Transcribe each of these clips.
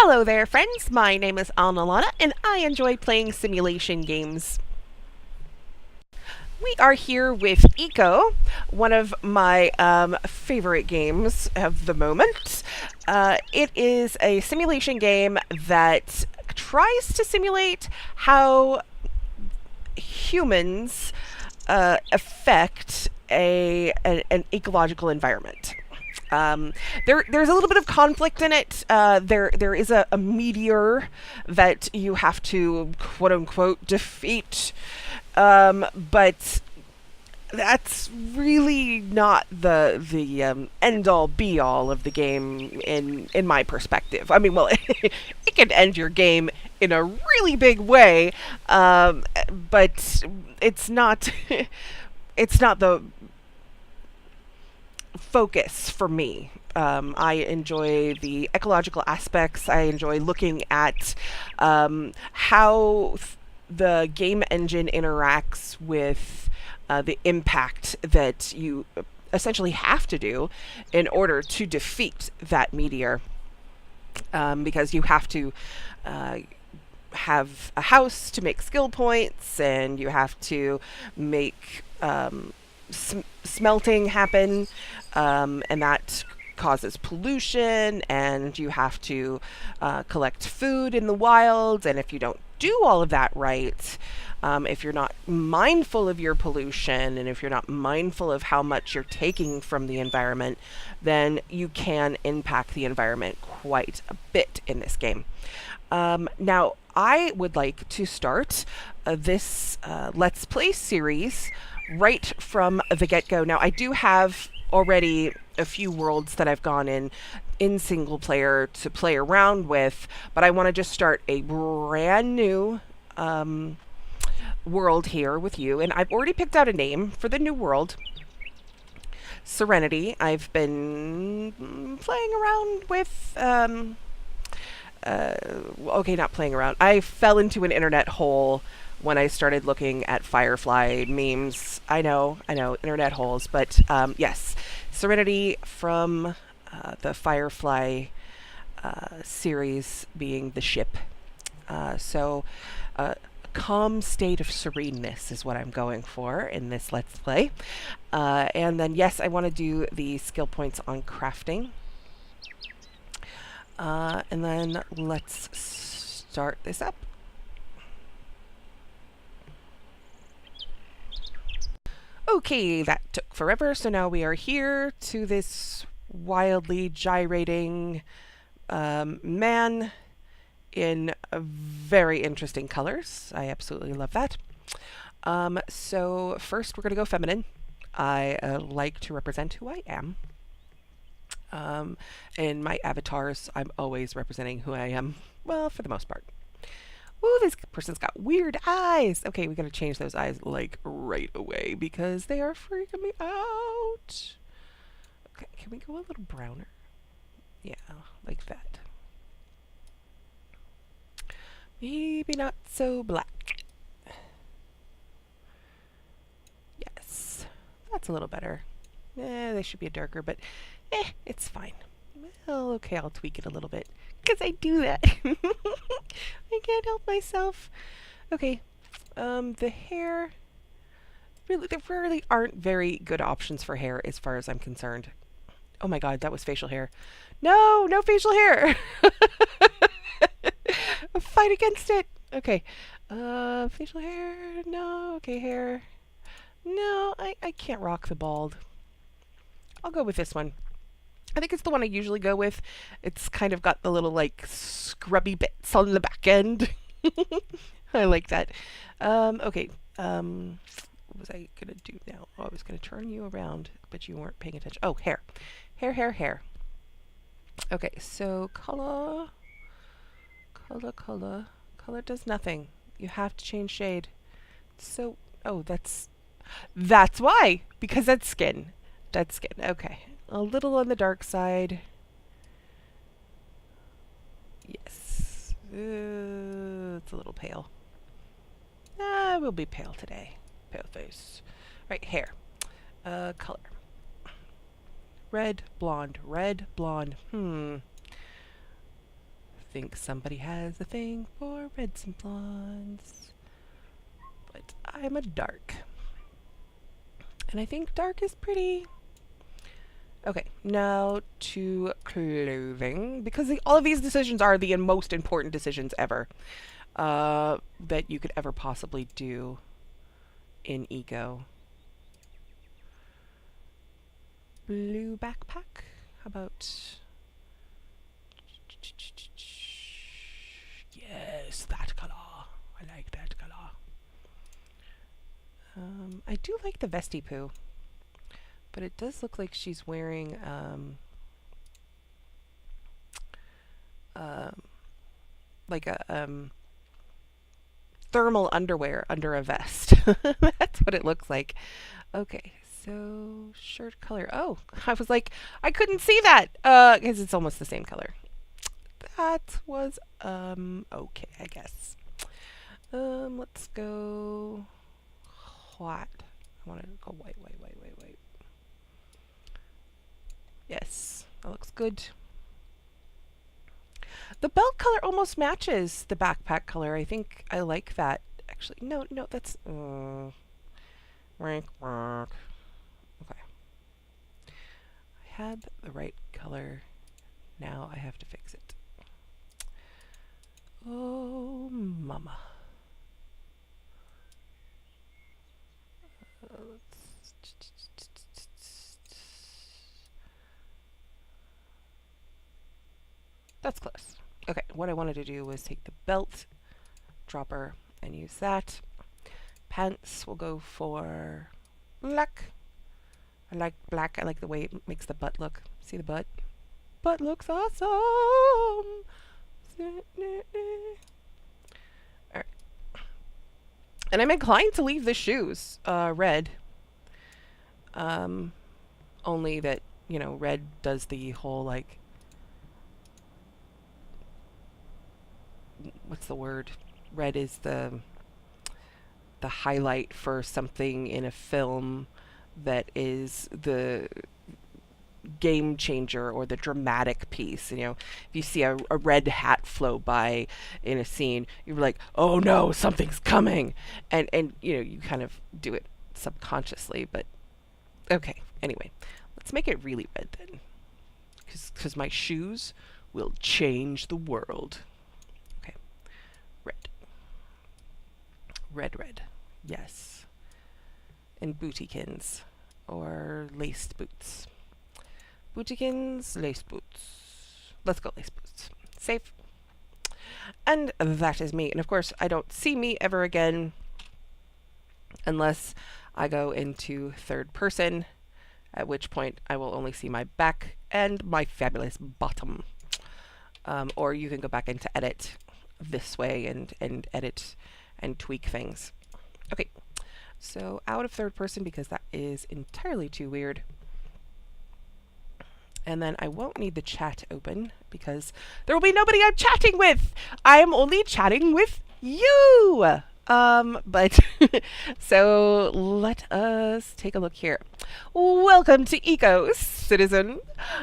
Hello there, friends. My name is Alnalana, and I enjoy playing simulation games. We are here with Eco, one of my favorite games of the moment. It is a simulation game that tries to simulate how humans affect an ecological environment. Um, there's a little bit of conflict in it. There is a meteor that you have to quote unquote defeat, but that's really not the end all be all of the game in my perspective. I mean, well, it can end your game in a really big way, but it's not it's not the focus for me. I enjoy the ecological aspects. I enjoy looking at how the game engine interacts with the impact that you essentially have to do in order to defeat that meteor. Because you have to have a house to make skill points, and you have to make smelting happen, and that causes pollution, and you have to collect food in the wild. And if you don't do all of that right, if you're not mindful of your pollution, and if you're not mindful of how much you're taking from the environment, then you can impact the environment quite a bit in this game. Now, I would like to start this Let's Play series right from the get-go. Now, I do have already a few worlds that I've gone in single player to play around with, but I want to just start a brand new world here with you, and I've already picked out a name for the new world. Serenity. I've been playing around with okay, not playing around. I fell into an internet hole when I started looking at Firefly memes. I know, internet holes, but yes, Serenity from the Firefly series being the ship. So, calm state of sereneness is what I'm going for in this Let's Play. And then, yes, I want to do the skill points on crafting. And then let's start this up. Okay, that took forever, so now we are here to this wildly gyrating man in very interesting colors. I absolutely love that. So first we're going to go feminine. I like to represent who I am. In my avatars, I'm always representing who I am, well, for the most part. Ooh, this person's got weird eyes. Okay, we gotta change those eyes, like, right away, because they are freaking me out. Okay, can we go a little browner? Yeah, like that. Maybe not so black. Yes, that's a little better. They should be a darker, but it's fine. Well, okay, I'll tweak it a little bit, because I do that. I can't help myself. Okay, the hair, really, there really aren't very good options for hair as far as I'm concerned. Oh my god, that was facial hair. No, no facial hair! Fight against it! Okay, facial hair, no, okay, hair. No, I can't rock the bald. I'll go with this one. I think it's the one I usually go with. It's kind of got the little, like, scrubby bits on the back end. I like that. Okay. What was I gonna do now? Oh, I was gonna turn you around, but you weren't paying attention. Oh, hair. Hair. Okay, so color. Color does nothing. You have to change shade. So, oh, that's why. Because that's skin. Dead skin. Okay. A little on the dark side. Yes. It's a little pale. We'll be pale today. Pale face. Right, hair. Color. Red, blonde. think somebody has a thing for reds and blondes, but I'm a dark. And I think dark is pretty. Okay, now to clothing, because all of these decisions are the most important decisions ever that you could ever possibly do in Eco. Blue backpack? How about... Yes, that color. I like that color. I do like the vesty poo, but it does look like she's wearing like a thermal underwear under a vest. That's what it looks like. Okay, so shirt color. Oh, I was like, I couldn't see that because it's almost the same color. That was okay, I guess. Let's go white. I want to go white. Yes, that looks good. The belt color almost matches the backpack color. I think I like that. Actually, no, that's rank. Okay. I had the right color. Now I have to fix it. Oh, mama. That's close. Okay, what I wanted to do was take the belt dropper and use that. Pants will go for black. I like black. I like the way it makes the butt look. See the butt? Butt looks awesome. Alright. And I'm inclined to leave the shoes red. Only that, you know, red does the whole, like, what's the word? Red is the highlight for something in a film that is the game changer or the dramatic piece. You know, if you see a red hat float by in a scene, you're like, oh no, something's coming. And you know, you kind of do it subconsciously, but okay. Anyway, let's make it really red then. Because my shoes will change the world. Okay. Red. Red. Yes. And bootykins. Or laced boots. Bootykins, lace boots. Let's go lace boots. Safe. And that is me. And of course, I don't see me ever again unless I go into third person, at which point I will only see my back and my fabulous bottom. Or you can go back into edit this way and edit and tweak things. Okay, so out of third person because that is entirely too weird. And then I won't need the chat open because there will be nobody I'm chatting with. I am only chatting with you. But so let us take a look here. Welcome to Eco Citizen.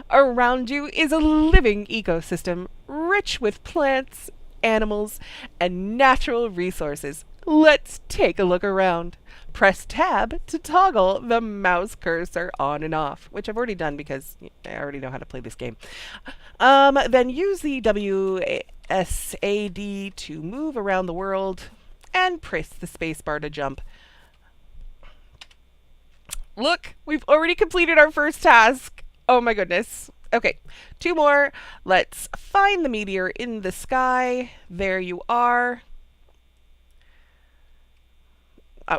Around you is a living ecosystem rich with plants, animals, and natural resources. Let's take a look around. Press tab to toggle the mouse cursor on and off, which I've already done because I already know how to play this game. Then use the WSAD to move around the world and press the spacebar to jump. Look, we've already completed our first task. Oh my goodness. Okay, 2 more. Let's find the meteor in the sky. There you are.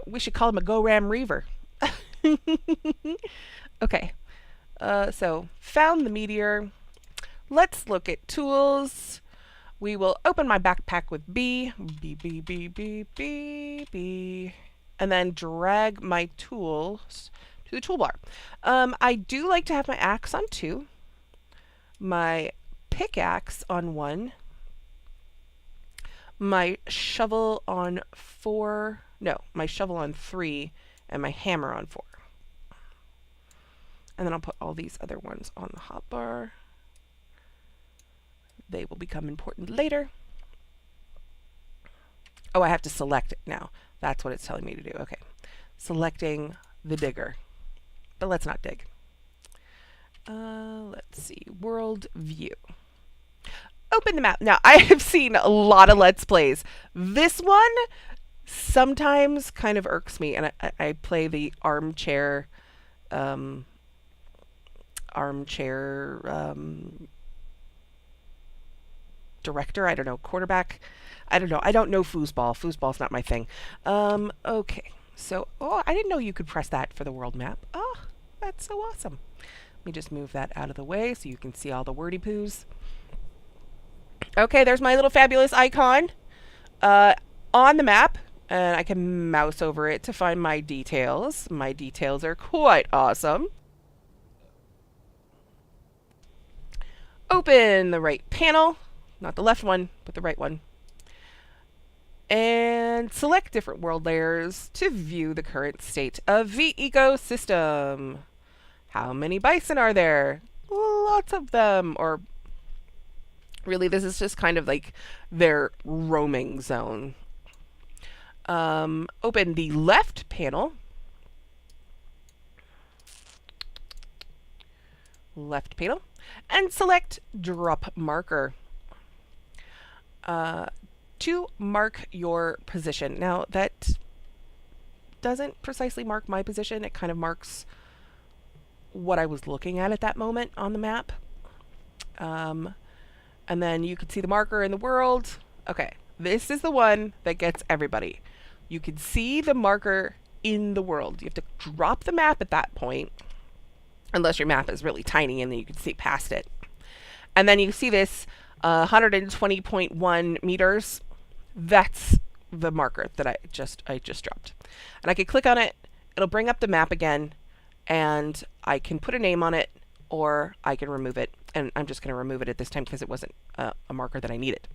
We should call him a Go-Ram Reaver. Okay, so found the meteor. Let's look at tools. We will open my backpack with B, and then drag my tools to the toolbar. I do like to have my axe on 2, my pickaxe on 1, my shovel on 4, no, my shovel on 3, and my hammer on 4. And then I'll put all these other ones on the hotbar. They will become important later. Oh, I have to select it now. That's what it's telling me to do. Okay. Selecting the digger. But let's not dig. Let's see. World view. Open the map. Now, I have seen a lot of Let's Plays. This one sometimes kind of irks me, and I play the armchair director. I don't know, quarterback. I don't know. I don't know foosball. Foosball's not my thing. Okay. So, oh, I didn't know you could press that for the world map. Oh, that's so awesome. Let me just move that out of the way so you can see all the wordy poos. Okay, there's my little fabulous icon on the map, and I can mouse over it to find my details. My details are quite awesome. Open the right panel, not the left one, but the right one. And select different world layers to view the current state of the ecosystem. How many bison are there? Lots of them. Or really, this is just kind of like their roaming zone. Open the left panel. Left panel. And select drop marker. To mark your position. Now, that doesn't precisely mark my position. It kind of marks what I was looking at that moment on the map. And then you can see the marker in the world. Okay, this is the one that gets everybody. You can see the marker in the world. You have to drop the map at that point, unless your map is really tiny and then you can see past it. And then you see this 120.1 meters. That's the marker that I just dropped. And I can click on it. It'll bring up the map again, and I can put a name on it, or I can remove it. And I'm just going to remove it at this time because it wasn't a marker that I needed.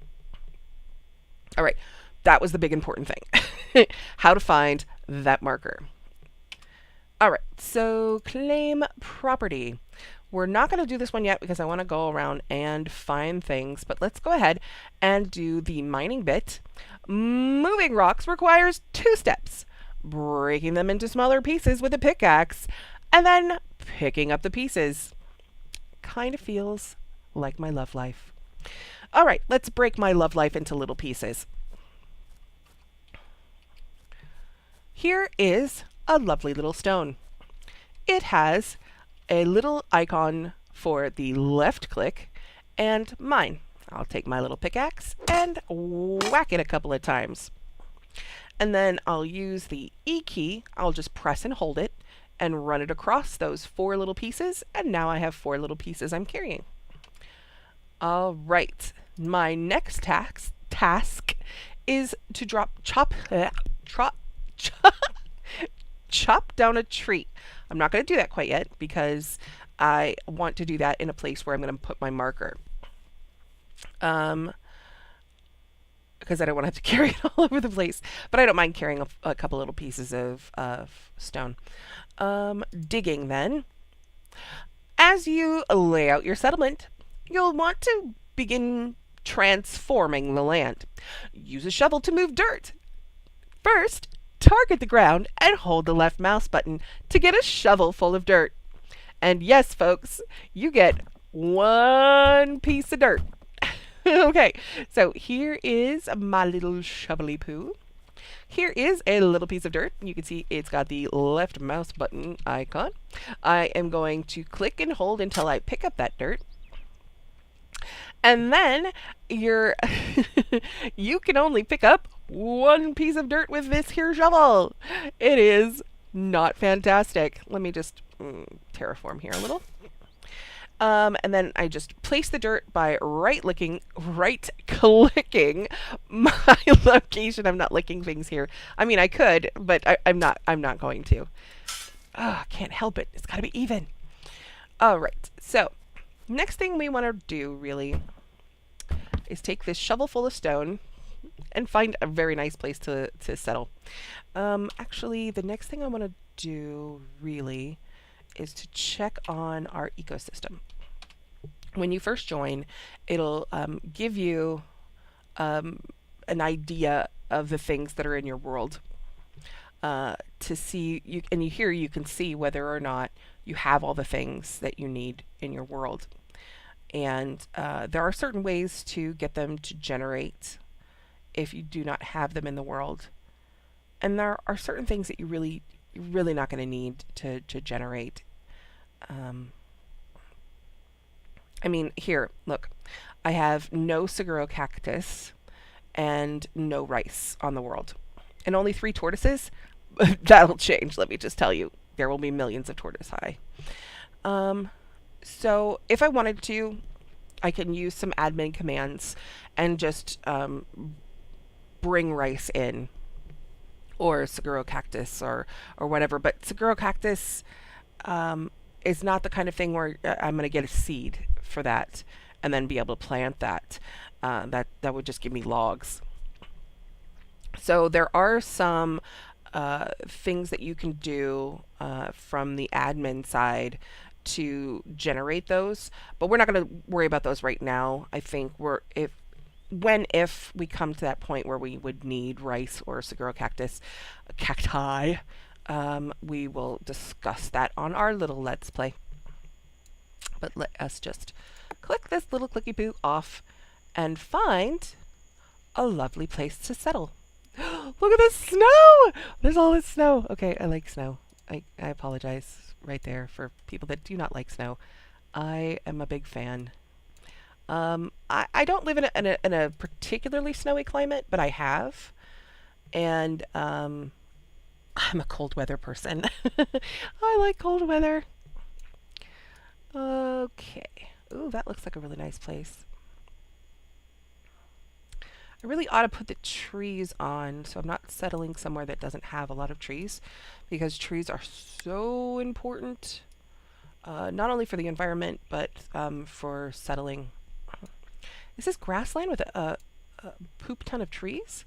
All right, that was the big important thing. How to find that marker. All right, so claim property. We're not going to do this one yet because I want to go around and find things, but let's go ahead and do the mining bit. Moving rocks requires 2 steps. Breaking them into smaller pieces with a pickaxe, and then picking up the pieces. Kind of feels like my love life. All right, let's break my love life into little pieces. Here is a lovely little stone. It has a little icon for the left click and mine. I'll take my little pickaxe and whack it a couple of times. And then I'll use the E key. I'll just press and hold it and run it across those 4 little pieces, and now I have 4 little pieces I'm carrying. All right, my next task is to chop down a tree. I'm not going to do that quite yet because I want to do that in a place where I'm going to put my marker. Because I don't want to have to carry it all over the place. But I don't mind carrying a couple little pieces of stone. Digging then. As you lay out your settlement, you'll want to begin transforming the land. Use a shovel to move dirt. First, target the ground and hold the left mouse button to get a shovel full of dirt. And yes, folks, you get 1 piece of dirt. Okay, so here is my little shovely poo. Here is a little piece of dirt. You can see it's got the left mouse button icon. I am going to click and hold until I pick up that dirt. And then you can only pick up 1 piece of dirt with this here shovel. It is not fantastic. Let me just terraform here a little. And then I just place the dirt by right-clicking my location. I'm not licking things here. I mean, I could, but I'm not going to. I can't help it. It's got to be even. All right. So next thing we want to do really is take this shovel full of stone and find a very nice place to settle. Actually, the next thing I want to do really is to check on our ecosystem. When you first join, it'll give you um, an idea of the things that are in your world, to see you, and you here you can see whether or not you have all the things that you need in your world. And there are certain ways to get them to generate if you do not have them in the world. And there are certain things that you're really not going to need to generate. Um, I mean, here, look, I have no Seguro cactus and no rice on the world, and only three tortoises. That'll change. Let me just tell you, there will be millions of tortoise. Um, so if I wanted to, I can use some admin commands and just bring rice in, or Seguro cactus, or whatever. But Seguro cactus is not the kind of thing where I'm going to get a seed for that and then be able to plant that. That would just give me logs. So there are some things that you can do from the admin side to generate those, but we're not going to worry about those right now. I think if we come to that point where we would need rice or Seguro cacti, we will discuss that on our little Let's Play. But let us just click this little clicky poo off and find a lovely place to settle. Look at the snow! There's all this snow. Okay, I like snow. I apologize right there for people that do not like snow. I am a big fan. I don't live in a particularly snowy climate, but I have. And I'm a cold weather person. I like cold weather. Okay. Ooh, that looks like a really nice place. I really ought to put the trees on, so I'm not settling somewhere that doesn't have a lot of trees, because trees are so important, not only for the environment, but for settling. Is this grassland with a poop ton of trees?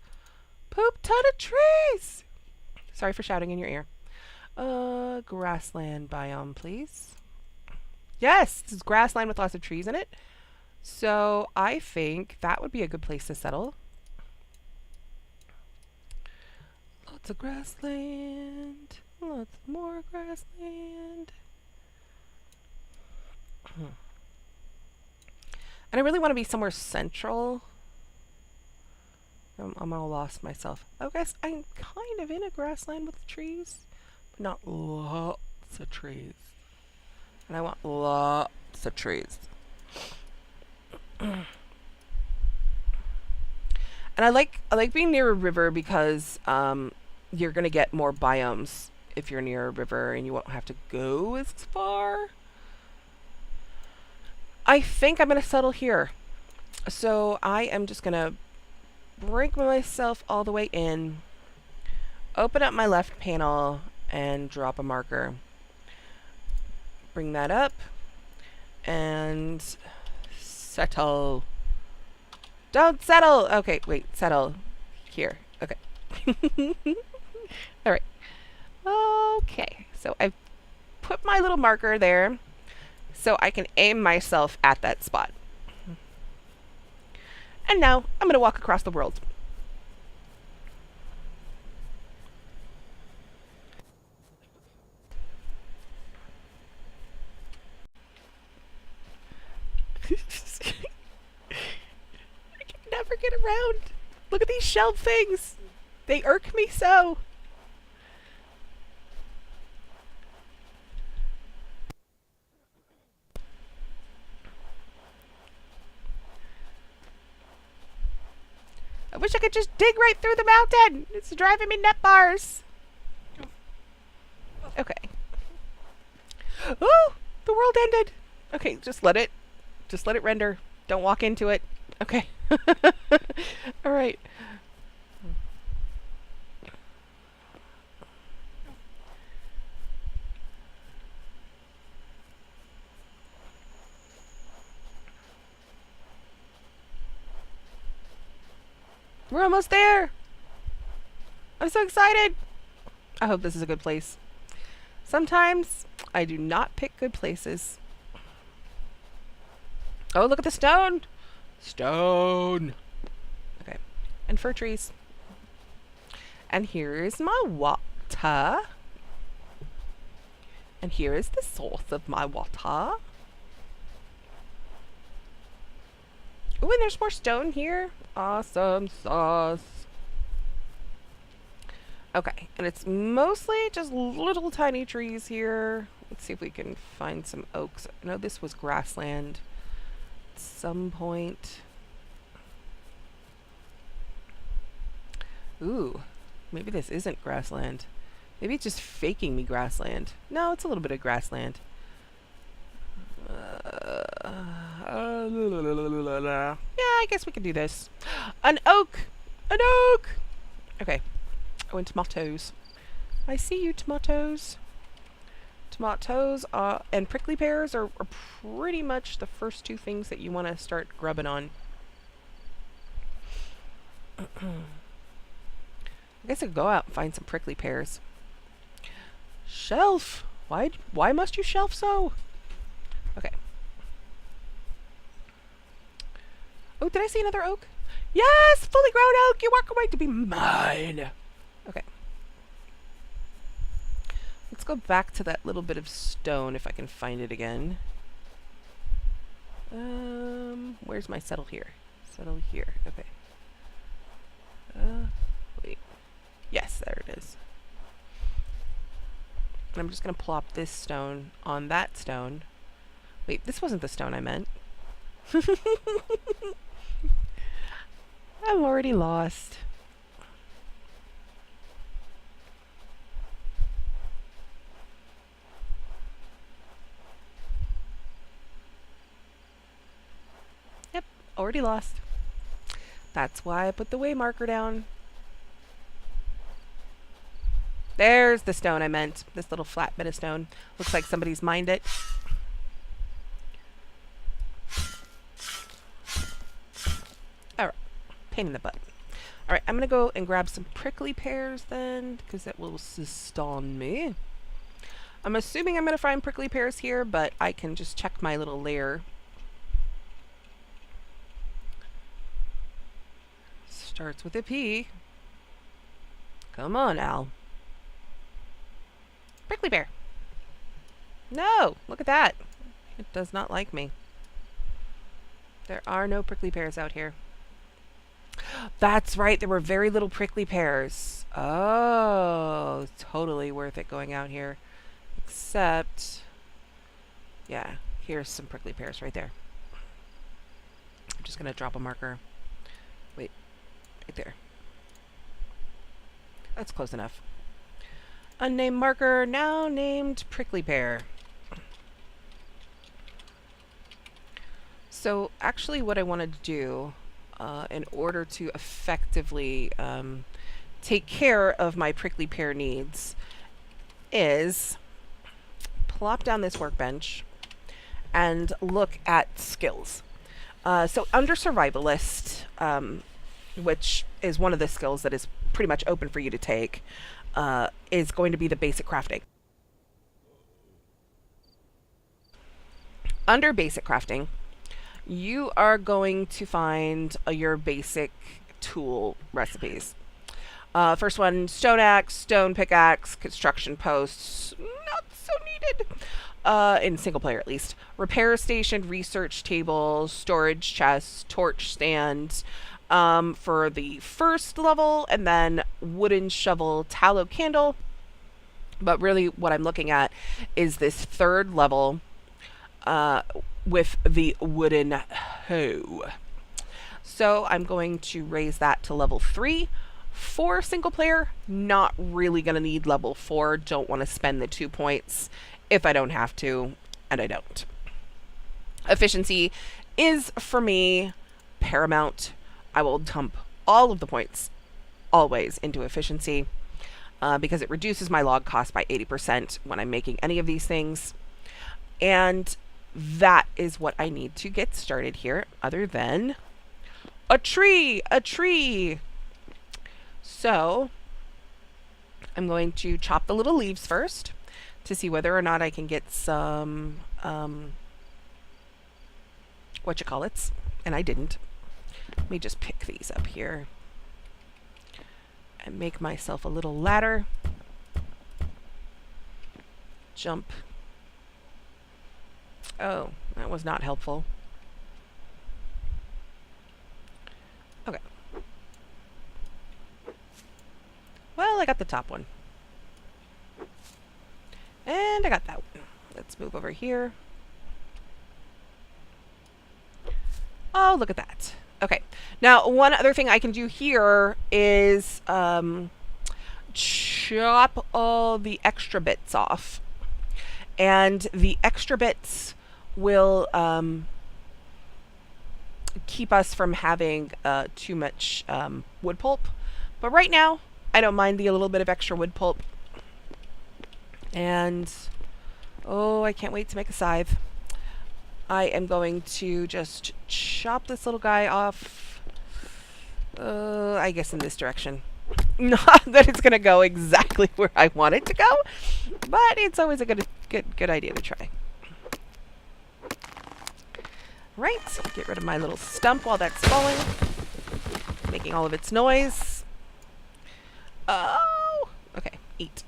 Poop ton of trees! Sorry for shouting in your ear. Grassland biome, please. Yes, this is grassland with lots of trees in it. So I think that would be a good place to settle. Lots of grassland. Lots more grassland. And I really want to be somewhere central. I'm all lost myself. I guess I'm kind of in a grassland with trees, but not lots of trees. And I want lots of trees. And I like being near a river because you're gonna get more biomes if you're near a river, and you won't have to go as far. I think I'm gonna settle here. So I am just gonna bring myself all the way in, open up my left panel, and drop a marker. Bring that up and settle. Don't settle! Okay, wait, settle here. Okay. Alright. Okay, so I've put my little marker there so I can aim myself at that spot. And now I'm going to walk across the world. I can never get around. Look at these shelled things. They irk me so. I wish I could just dig right through the mountain. It's driving me nut bars. Okay. Oh, the world ended. Okay, just let it render. Don't walk into it. Okay. All right. We're almost there. I'm so excited. I hope this is a good place. Sometimes I do not pick good places. Oh, look at the stone. Stone. Okay. And fir trees. And here is my water. And here is the source of my water. Oh, and there's more stone here. Awesome sauce. Okay, and it's mostly just little tiny trees here. Let's see if we can find some oaks. I know this was grassland at some point. Ooh, maybe this isn't grassland. Maybe it's just faking me grassland. No, it's a little bit of grassland. Yeah, I guess we can do this. An oak! An oak! Okay. Oh, and tomatoes. I see you, tomatoes. Tomatoes and prickly pears are pretty much the first two things that you want to start grubbing on. I guess I could go out and find some prickly pears. Shelf! Why must you shelf so? Okay. Oh, did I see another oak? Yes! Fully grown oak! You are going to be mine! Okay. Let's go back to that little bit of stone if I can find it again. Where's my settle here? Settle here. Okay. Wait. Yes, there it is. And I'm just going to plop this stone on that stone. Wait, this wasn't the stone I meant. I'm already lost. Yep, already lost. That's why I put the way marker down. There's the stone I meant. This little flat bit of stone. Looks like somebody's mined it. Alright. Pain in the butt. Alright, I'm going to go and grab some prickly pears then, because that will sustain me. I'm assuming I'm going to find prickly pears here, but I can just check my little lair. Starts with a P. Come on, Al. Prickly pear. No! Look at that. It does not like me. There are no prickly pears out here. That's right, there were very little prickly pears. Oh, totally worth it going out here. Except, yeah, here's some prickly pears right there. I'm just going to drop a marker. Wait, right there. That's close enough. Unnamed marker, now named prickly pear. So actually what I wanted to do in order to effectively take care of my prickly pear needs is plop down this workbench and look at skills. So under survivalist, which is one of the skills that is pretty much open for you to take, is going to be the basic crafting. Under basic crafting, you are going to find your basic tool recipes. First one, stone axe, stone pickaxe, construction posts, not so needed, in single player at least. Repair station, research table, storage chest, torch stand, for the first level, and then wooden shovel, tallow candle. But really what I'm looking at is this third level, with the wooden hoe. So I'm going to raise that to level 3. For single player, not really going to need level 4. Don't want to spend the 2 points if I don't have to, and I don't. Efficiency is, for me, paramount. I will dump all of the points always into efficiency because it reduces my log cost by 80% when I'm making any of these things. And that is what I need to get started here, other than a tree! A tree! So, I'm going to chop the little leaves first to see whether or not I can get some whatchamacallits, and I didn't. Let me just pick these up here and make myself a little ladder. Jump. Oh, that was not helpful. Okay. Well, I got the top one. And I got that one. Let's move over here. Oh, look at that. Okay. Now, one other thing I can do here is chop all the extra bits off. And the extra bits will keep us from having too much wood pulp. But right now, I don't mind the little bit of extra wood pulp. And, oh, I can't wait to make a scythe. I am going to just chop this little guy off, I guess in this direction. Not that it's going to go exactly where I want it to go, but it's always a good idea to try. Right, so get rid of my little stump while that's falling, making all of its noise. Oh, okay, eat.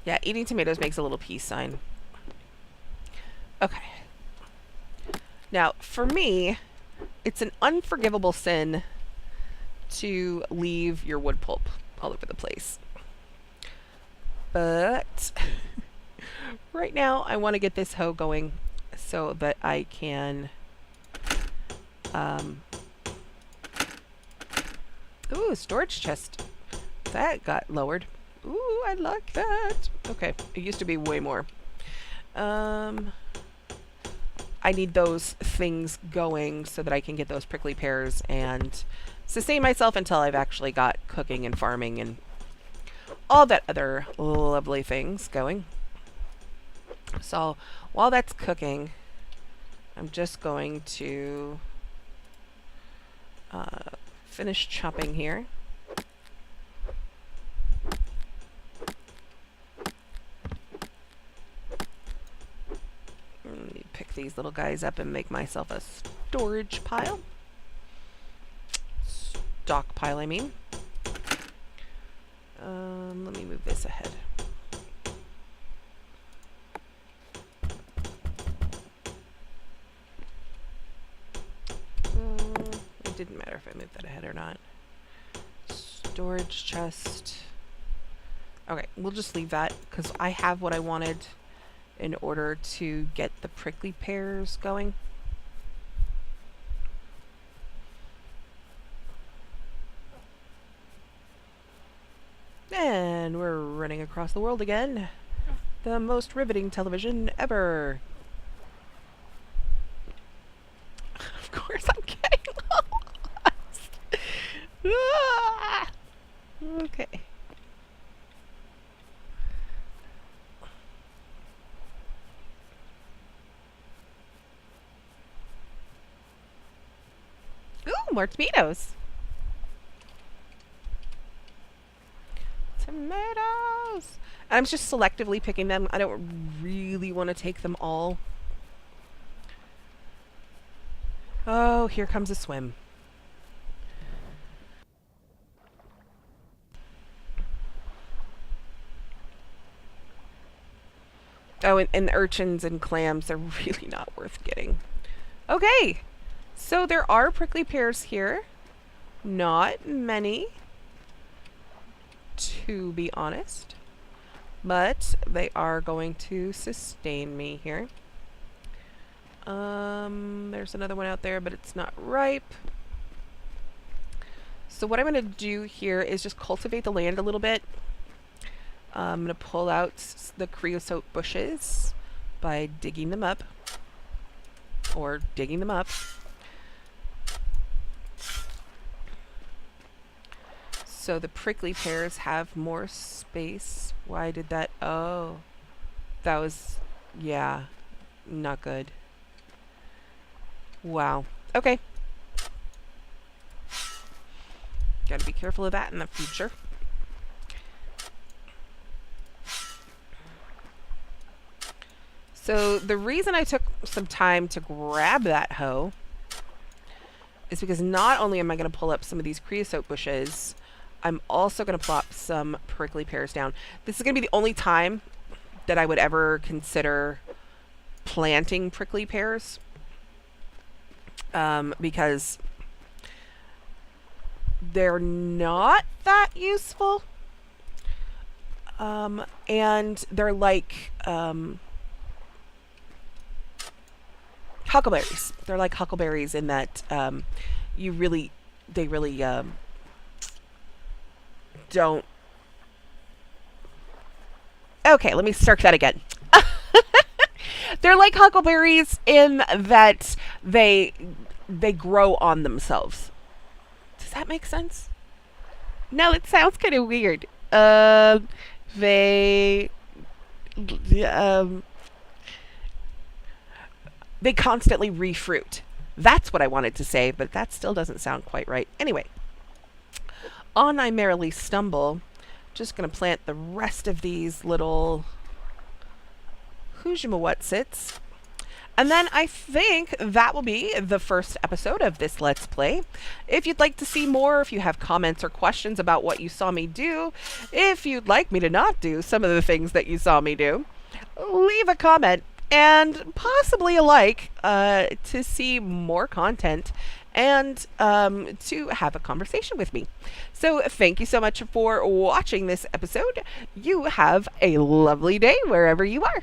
Yeah, eating tomatoes makes a little peace sign. Okay. Now, for me, it's an unforgivable sin to leave your wood pulp all over the place. But right now, I want to get this hoe going so that I can... Ooh, storage chest. That got lowered. Ooh, I like that. Okay, it used to be way more. I need those things going so that I can get those prickly pears and sustain myself until I've actually got cooking and farming and all that other lovely things going. So while that's cooking, I'm just going to finish chopping here. Pick these little guys up and make myself a storage pile. Stockpile, I mean. Let me move this ahead. It didn't matter if I moved that ahead or not. Storage chest. Okay, we'll just leave that because I have what I wanted in order to get the prickly pears going. And we're running across the world again. The most riveting television ever. Of course I'm getting lost. Ah! Okay. Ooh, more tomatoes. Tomatoes! And I'm just selectively picking them. I don't really want to take them all. Oh, here comes a swim. Oh, and the urchins and clams, they're really not worth getting. Okay, so there are prickly pears here. Not many, to be honest, but they are going to sustain me here. There's another one out there, but it's not ripe. So what I'm going to do here is just cultivate the land a little bit. I'm going to pull out the creosote bushes by digging them up, or digging them up. So the prickly pears have more space. Why did that? Oh, that was, yeah, not good. Wow. Okay. Gotta be careful of that in the future. So the reason I took some time to grab that hoe is because not only am I going to pull up some of these creosote bushes, I'm also going to plop some prickly pears down. This is going to be the only time that I would ever consider planting prickly pears, because they're not that useful, and they're like huckleberries. They're like huckleberries in that they really don't. Okay, let me start that again. They're like huckleberries in that they grow on themselves. Does that make sense? No, it sounds kind of weird. They um, they constantly refruit. That's what I wanted to say, but that still doesn't sound quite right. Anyway, on I merrily stumble. Just gonna plant the rest of these little Hoojamawutsits. And then I think that will be the first episode of this Let's Play. If you'd like to see more, if you have comments or questions about what you saw me do, if you'd like me to not do some of the things that you saw me do, leave a comment and possibly a like to see more content and to have a conversation with me. So thank you so much for watching this episode. You have a lovely day wherever you are.